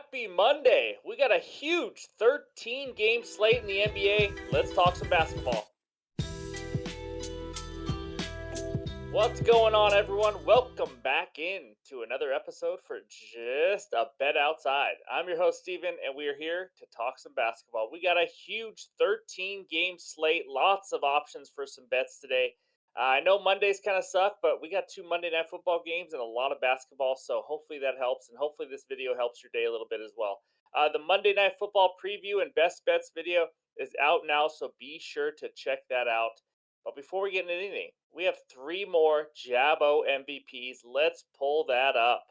Happy Monday. We got a huge 13 game slate in the NBA. Let's talk some basketball. What's going on, everyone? Welcome back in to another episode for Just a Bet Outside. I'm your host, Steven, and we are here to talk some basketball. We got a huge 13 game slate, lots of options for some bets today. I know Mondays kind of suck, but we got two Monday Night Football games and a lot of basketball, so hopefully that helps, and hopefully this video helps your day a little bit as well. The Monday Night Football preview and best bets video is out now, so be sure to check that out. But before we get into anything, we have three more Jabbo MVPs. Let's pull that up.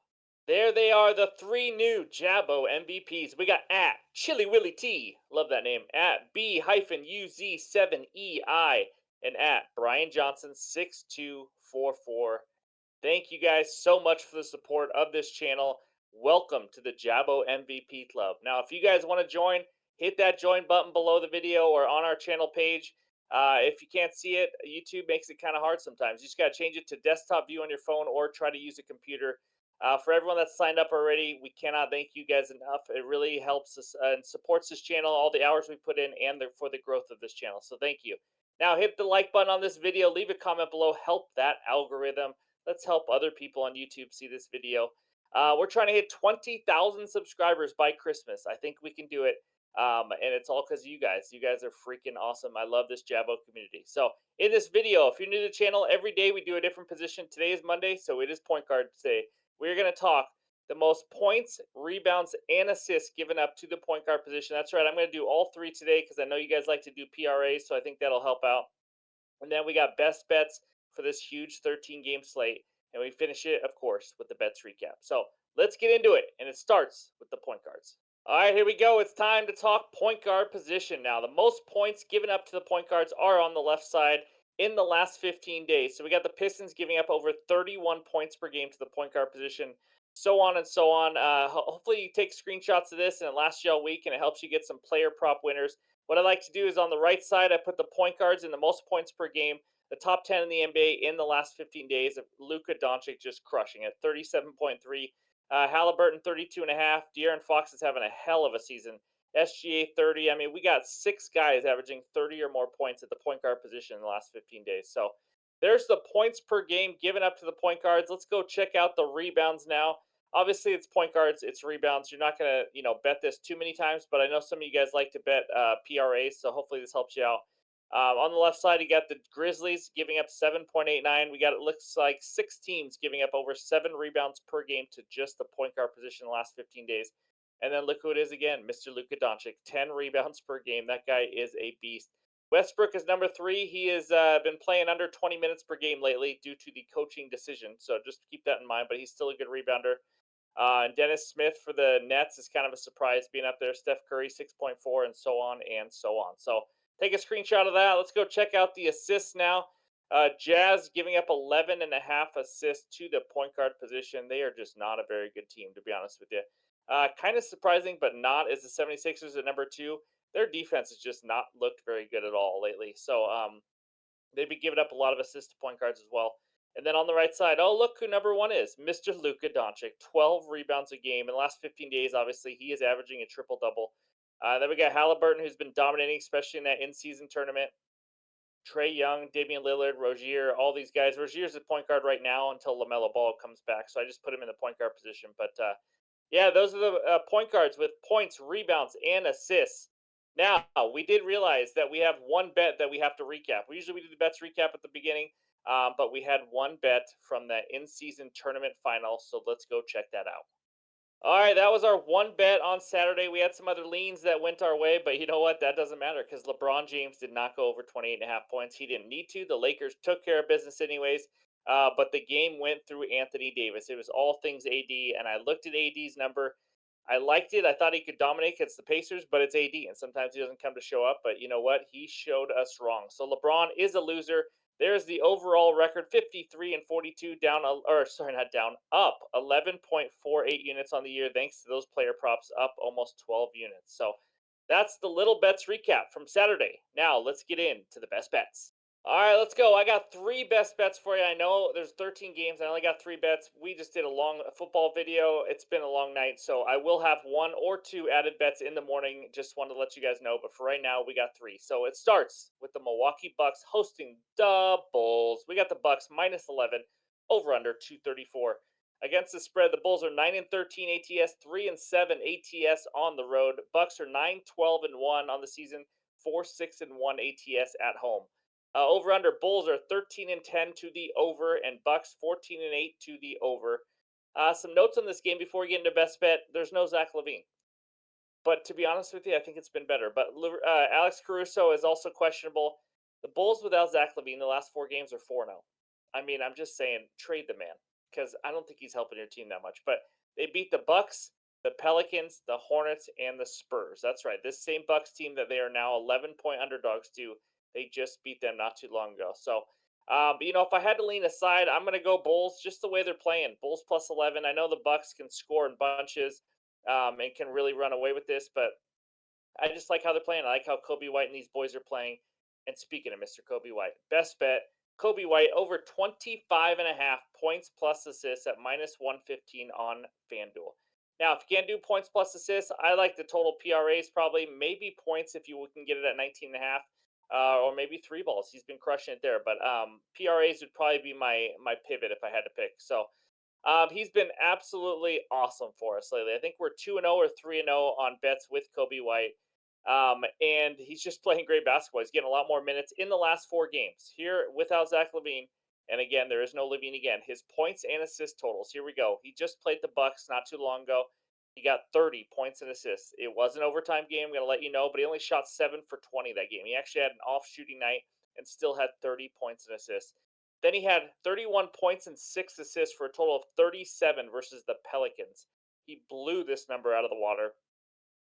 There they are, the three new Jabbo MVPs. We got at Chili Willy T, love that name, at B-UZ7EI, and at Brian Johnson 6244. Thank you guys so much for the support of this channel. Welcome to the Jabbo MVP Club. Now, if you guys want to join, hit that join button below the video or on our channel page. If you can't see it, YouTube makes it kind of hard sometimes. You just got to change it to desktop view on your phone or try to use a computer. For everyone that's signed up already, we cannot thank you guys enough. It really helps us and supports this channel, all the hours we put in, and for the growth of this channel. So thank you. Now hit the like button on this video. Leave a comment below. Help that algorithm. Let's help other people on YouTube see this video. We're trying to hit 20,000 subscribers by Christmas. I think we can do it. And it's all because of you guys. You guys are freaking awesome. I love this Jabbo community. So in this video, if you're new to the channel, every day we do a different position. Today is Monday, so it is point guard today. We're going to talk the most points, rebounds, and assists given up to the point guard position. That's right. I'm going to do all three today because I know you guys like to do PRAs, so I think that'll help out. And then we got best bets for this huge 13 game slate. And we finish it, of course, with the bets recap. So let's get into it. And it starts with the point guards. All right, here we go. It's time to talk point guard position now. The most points given up to the point guards are on the left side in the last 15 days. So we got the Pistons giving up over 31 points per game to the point guard position, so on and so on. Hopefully, you take screenshots of this and it lasts you all week and it helps you get some player prop winners. What I like to do is on the right side, I put the point guards in the most points per game, the top 10 in the NBA in the last 15 days of Luka Doncic just crushing it, 37.3. Halliburton 32.5. De'Aaron Fox is having a hell of a season. SGA 30. I mean, we got six guys averaging 30 or more points at the point guard position in the last 15 days. So there's the points per game given up to the point guards. Let's go check out the rebounds now. Obviously, it's point guards, it's rebounds. You're not gonna, bet this too many times, but I know some of you guys like to bet PRAs, so hopefully this helps you out. On the left side, you got the Grizzlies giving up 7.89. We got it looks like six teams giving up over 7 rebounds per game to just the point guard position in the last 15 days. And then look who it is again, Mr. Luka Doncic, 10 rebounds per game. That guy is a beast. Westbrook is number 3. He has been playing under 20 minutes per game lately due to the coaching decision. So just keep that in mind, but he's still a good rebounder. And Dennis Smith for the Nets is kind of a surprise being up there. Steph Curry, 6.4, and so on and so on. So take a screenshot of that. Let's go check out the assists now. Jazz giving up 11.5 assists to the point guard position. They are just not a very good team, to be honest with you. Kind of surprising, but not as the 76ers at number 2. Their defense has just not looked very good at all lately. So they've been giving up a lot of assists to point guards as well. And then on the right side, oh, look who number 1 is. Mr. Luka Doncic, 12 rebounds a game. In the last 15 days, obviously, he is averaging a triple-double. Then we got Halliburton, who's been dominating, especially in that in-season tournament. Trae Young, Damian Lillard, Rozier, all these guys. Rozier's at point guard right now until LaMelo Ball comes back, so I just put him in the point guard position. But, yeah, those are the point guards with points, rebounds, and assists. Now, we did realize that we have one bet that we have to recap. Usually we do the bets recap at the beginning, but we had one bet from the in-season tournament final, so let's go check that out. All right, that was our one bet on Saturday. We had some other leans that went our way, but you know what? That doesn't matter because LeBron James did not go over 28.5 points. He didn't need to. The Lakers took care of business anyways, but the game went through Anthony Davis. It was all things AD, and I looked at AD's number. I liked it. I thought he could dominate against the Pacers, but it's AD, and sometimes he doesn't come to show up. But you know what? He showed us wrong. So LeBron is a loser. There's the overall record, 53 and 42, down, or sorry, not down, up 11.48 units on the year, thanks to those player props, up almost 12 units. So that's the little bets recap from Saturday. Now let's get into the best bets. All right, let's go. I got three best bets for you. I know there's 13 games. I only got three bets. We just did a long football video. It's been a long night, so I will have one or two added bets in the morning. Just wanted to let you guys know. But for right now, we got three. So it starts with the Milwaukee Bucks hosting the Bulls. We got the Bucks minus 11, over under 234. Against the spread, the Bulls are 9 and 13 ATS, 3 and 7 ATS on the road. Bucks are 9, 12 and 1 on the season, 4, 6 and 1 ATS at home. Over under Bulls are 13 and 10 to the over, and Bucks 14 and 8 to the over. Some notes on this game before we get into best bet. There's no Zach Levine, but to be honest with you, I think it's been better. But Alex Caruso is also questionable. The Bulls without Zach Levine, the last four games are 4-0. I mean, I'm just saying, trade the man because I don't think he's helping your team that much. But they beat the Bucks, the Pelicans, the Hornets, and the Spurs. That's right. This same Bucks team that they are now 11-point underdogs to, they just beat them not too long ago. So, but if I had to lean aside, I'm going to go Bulls just the way they're playing. Bulls plus 11. I know the Bucks can score in bunches and can really run away with this, but I just like how they're playing. I like how Kobe White and these boys are playing. And speaking of Mr. Kobe White, best bet Kobe White over 25.5 points plus assists at minus 115 on FanDuel. Now, if you can't do points plus assists, I like the total PRAs probably, maybe points if you can get it at 19.5, or maybe three balls. He's been crushing it there, but PRAs would probably be my pivot if I had to pick. So he's been absolutely awesome for us lately. I think we're 2-0 or 3-0 on bets with Kobe White. And he's just playing great basketball. He's getting a lot more minutes in the last four games. Here without Zach Levine, and again, there is no Levine again. His points and assist totals. Here we go. He just played the Bucks not too long ago. He got 30 points and assists. It was an overtime game, I'm going to let you know, but he only shot 7 for 20 that game. He actually had an off shooting night and still had 30 points and assists. Then he had 31 points and 6 assists for a total of 37 versus the Pelicans. He blew this number out of the water.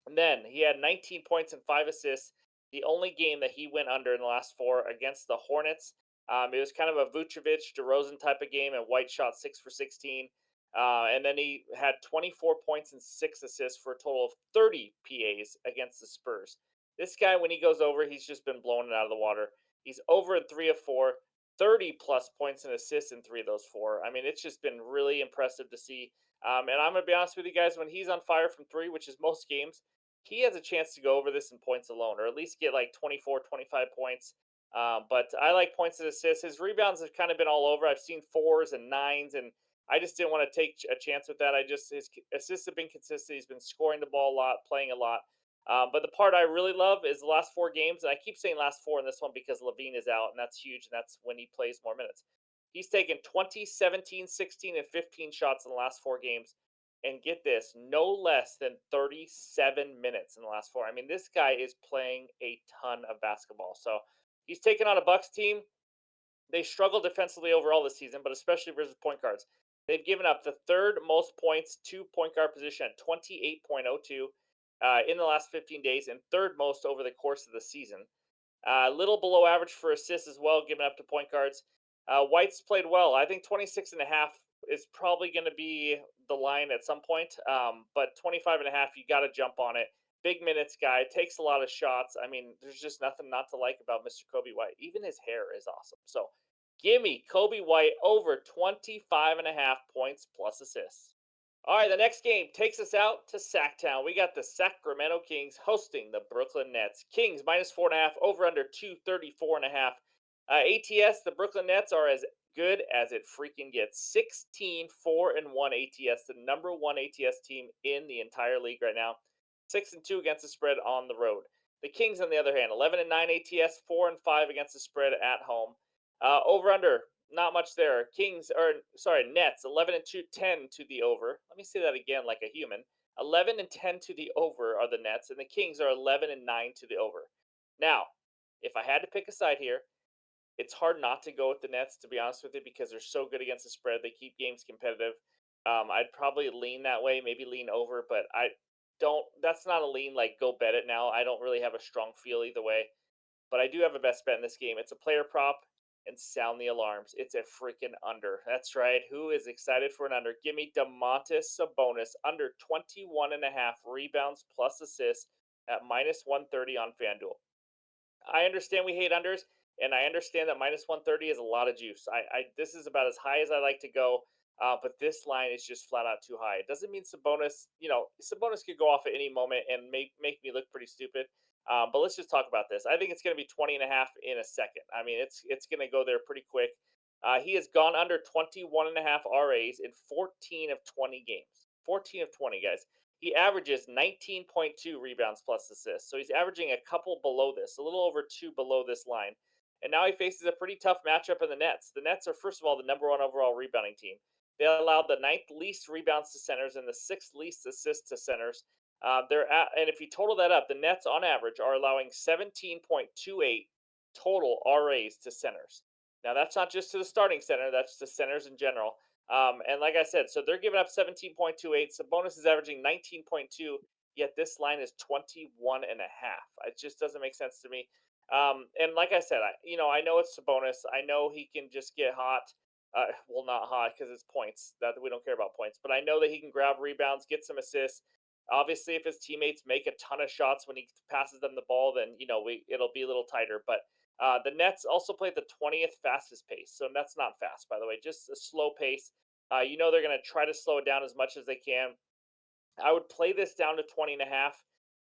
And then he had 19 points and 5 assists. The only game that he went under in the last four against the Hornets. It was kind of a Vucevic, DeRozan type of game, and White shot 6 for 16. And then he had 24 points and 6 assists for a total of 30 PAs against the Spurs. This guy, when he goes over, he's just been blowing it out of the water. He's over in 3 of 4, 30 plus points and assists in 3 of those 4. I mean, it's just been really impressive to see. And I'm going to be honest with you guys, when he's on fire from three, which is most games, he has a chance to go over this in points alone, or at least get like 24, 25 points. But I like points and assists. His rebounds have kind of been all over. I've seen 4s and 9s, and I just didn't want to take a chance with that. His assists have been consistent. He's been scoring the ball a lot, playing a lot. But the part I really love is the last 4 games, and I keep saying last 4 in this one because Levine is out, and that's huge, and that's when he plays more minutes. He's taken 20, 17, 16, and 15 shots in the last 4 games, and get this, no less than 37 minutes in the last 4. I mean, this guy is playing a ton of basketball. So he's taken on a Bucks team. They struggle defensively overall this season, but especially versus point guards. They've given up the third most points to point guard position at 28.02 in the last 15 days, and third most over the course of the season. A little below average for assists as well, given up to point guards. White's played well. I think 26.5 is probably going to be the line at some point. But 25.5, you got to jump on it. Big minutes guy, takes a lot of shots. I mean, there's just nothing not to like about Mr. Kobe White. Even his hair is awesome. So give me Kobe White over 25.5 points plus assists. All right, the next game takes us out to Sacktown. We got the Sacramento Kings hosting the Brooklyn Nets. Kings minus 4.5, over under 234.5. ATS, the Brooklyn Nets are as good as it freaking gets. 16, 4 and 1 ATS, the number one ATS team in the entire league right now. 6 and 2 against the spread on the road. The Kings, on the other hand, 11 and 9 ATS, 4 and 5 against the spread at home. Over under, not much there. Nets 11 and 2, 10 to the over. Let me say that again like a human. 11 and 10 to the over are the Nets, and the Kings are 11 and 9 to the over. Now, if I had to pick a side here, it's hard not to go with the Nets, to be honest with you, because they're so good against the spread. They keep games competitive. I'd probably lean that way, maybe lean over, but I don't. That's not a lean like go bet it now. I don't really have a strong feel either way. But I do have a best bet in this game. It's a player prop, and sound the alarms. It's a freaking under. That's right. Who is excited for an under? Give me DeMontis Sabonis under 21.5 rebounds plus assists at minus 130 on FanDuel. I understand we hate unders. And I understand that minus 130 is a lot of juice. I this is about as high as I like to go. But this line is just flat out too high. It doesn't mean Sabonis, Sabonis could go off at any moment and make me look pretty stupid. But let's just talk about this. I think it's going to be 20 and a half in a second. I mean, it's going to go there pretty quick. He has gone under 21 and a half RAs in 14 of 20 games. 14 of 20, guys. He averages 19.2 rebounds plus assists. So he's averaging a couple below this, a little over two below this line. And now he faces a pretty tough matchup in the Nets. The Nets are, first of all, the number one overall rebounding team. They allowed the ninth least rebounds to centers and the sixth least assists to centers. And if you total that up, the Nets on average are allowing 17.28 total RAs to centers. Now that's not just to the starting center; that's to centers in general. And like I said, so they're giving up 17.28. Sabonis is averaging 19.2. Yet this line is 21 and a half. It just doesn't make sense to me. And like I said, I know it's Sabonis. I know he can just get hot. Well, not hot because it's points. That we don't care about points, but I know that he can grab rebounds, get some assists. Obviously, if his teammates make a ton of shots when he passes them the ball, then it'll be a little tighter. But the Nets also play at the 20th fastest pace, so that's not fast, by the way, just a slow pace. They're going to try to slow it down as much as they can. I would play this down to 20 and a half.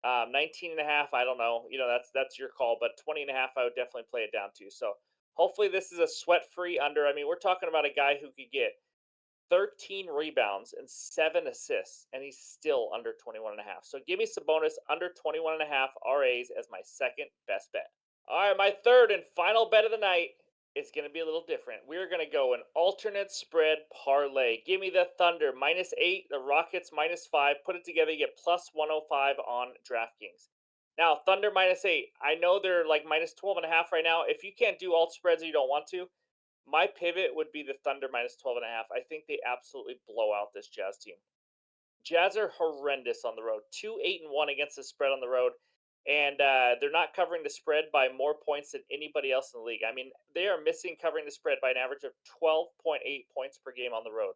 19 and a half, I don't know. That's your call, but 20 and a half, I would definitely play it down to. So hopefully this is a sweat-free under. I mean, we're talking about a guy who could get 13 rebounds and 7 assists, and he's still under 21 and a half. So give me Sabonis under 21 and a half RAs as my second best bet. All right, my third and final bet of the night is going to be a little different. We're going to go an alternate spread parlay. Give me the Thunder -8, the Rockets -5. Put it together, you get plus 105 on DraftKings. Now, Thunder -8. I know they're like minus 12 and a half right now. If you can't do alt spreads or you don't want to, my pivot would be the Thunder minus 12 and a half. I think they absolutely blow out this Jazz team. Jazz are horrendous on the road. 2-8-1 against the spread on the road, and they're not covering the spread by more points than anybody else in the league. I mean, they are missing covering the spread by an average of 12.8 points per game on the road.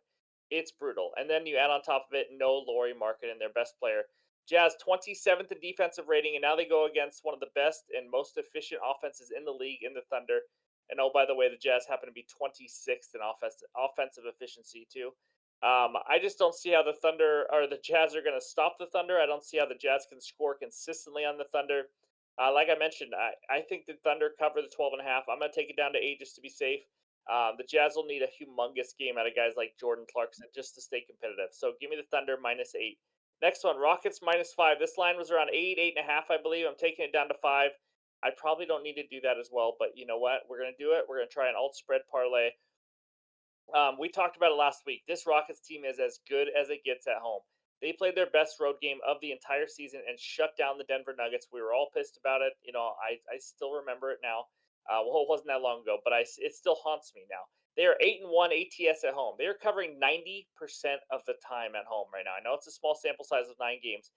It's brutal. And then you add on top of it no Laurie Markkinen, their best player. Jazz 27th in defensive rating, and now they go against one of the best and most efficient offenses in the league in the Thunder. And oh, by the way, the Jazz happen to be 26th in offensive efficiency too. I just don't see how the Thunder or the Jazz are going to stop the Thunder. I don't see how the Jazz can score consistently on the Thunder. Like I mentioned, I think the Thunder cover the 12 and a half. I'm going to take it down to 8 just to be safe. The Jazz will need a humongous game out of guys like Jordan Clarkson just to stay competitive. So give me the Thunder -8. Next one, Rockets -5. This line was around 8, 8.5, I believe. I'm taking it down to 5. I probably don't need to do that as well, but you know what? We're going to do it. We're going to try an alt spread parlay. We talked about it last week. This Rockets team is as good as it gets at home. They played their best road game of the entire season and shut down the Denver Nuggets. We were all pissed about it. I still remember it now. Well, it wasn't that long ago, but it still haunts me now. They are 8-1 ATS at home. They are covering 90% of the time at home right now. I know it's a small sample size of 9 games,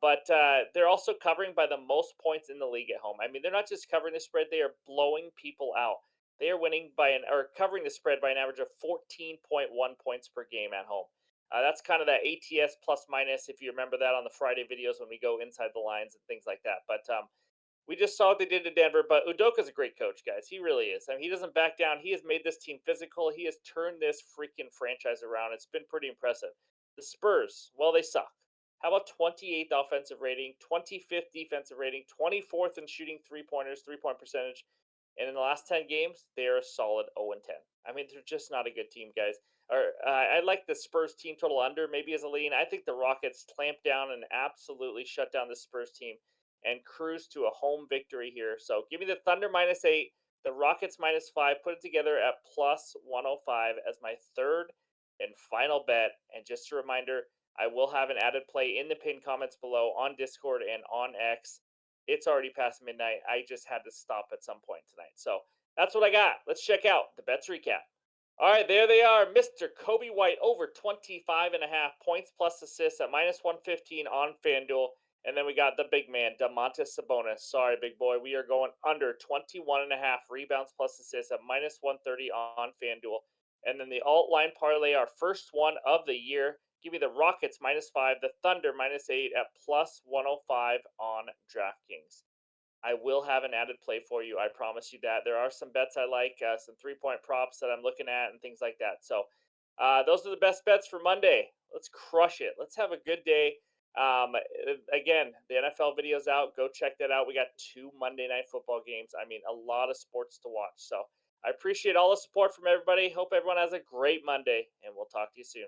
but they're also covering by the most points in the league at home. I mean, they're not just covering the spread; they are blowing people out. They are winning or covering the spread by an average of 14.1 points per game at home. That's kind of that ATS plus minus, if you remember that on the Friday videos when we go inside the lines and things like that. But we just saw what they did to Denver. But Udoka's a great coach, guys. He really is. I mean, he doesn't back down. He has made this team physical. He has turned this freaking franchise around. It's been pretty impressive. The Spurs, well, they suck. How about 28th offensive rating, 25th defensive rating, 24th in shooting three-pointers, three-point percentage, and in the last 10 games, they are a solid 0 and 10. I mean, they're just not a good team, guys. Or I like the Spurs team total under maybe as a lean. I think the Rockets clamp down and absolutely shut down the Spurs team and cruise to a home victory here. So give me the Thunder -8, the Rockets -5. Put it together at plus 105 as my third and final bet. And just a reminder, I will have an added play in the pinned comments below on Discord and on X. It's already past midnight. I just had to stop at some point tonight. So that's what I got. Let's check out the bets recap. All right, there they are. Mr. Kobe White over 25 and a half points plus assists at -115 on FanDuel. And then we got the big man, Domantas Sabonis. Sorry, big boy. We are going under 21 and a half rebounds plus assists at -130 on FanDuel. And then the alt line parlay, our first one of the year. Give me the Rockets -5, the Thunder -8 at plus 105 on DraftKings. I will have an added play for you. I promise you that. There are some bets I like, some 3-point props that I'm looking at, and things like that. So, those are the best bets for Monday. Let's crush it. Let's have a good day. Again, the NFL video's out. Go check that out. We got two Monday night football games. I mean, a lot of sports to watch. So, I appreciate all the support from everybody. Hope everyone has a great Monday, and we'll talk to you soon.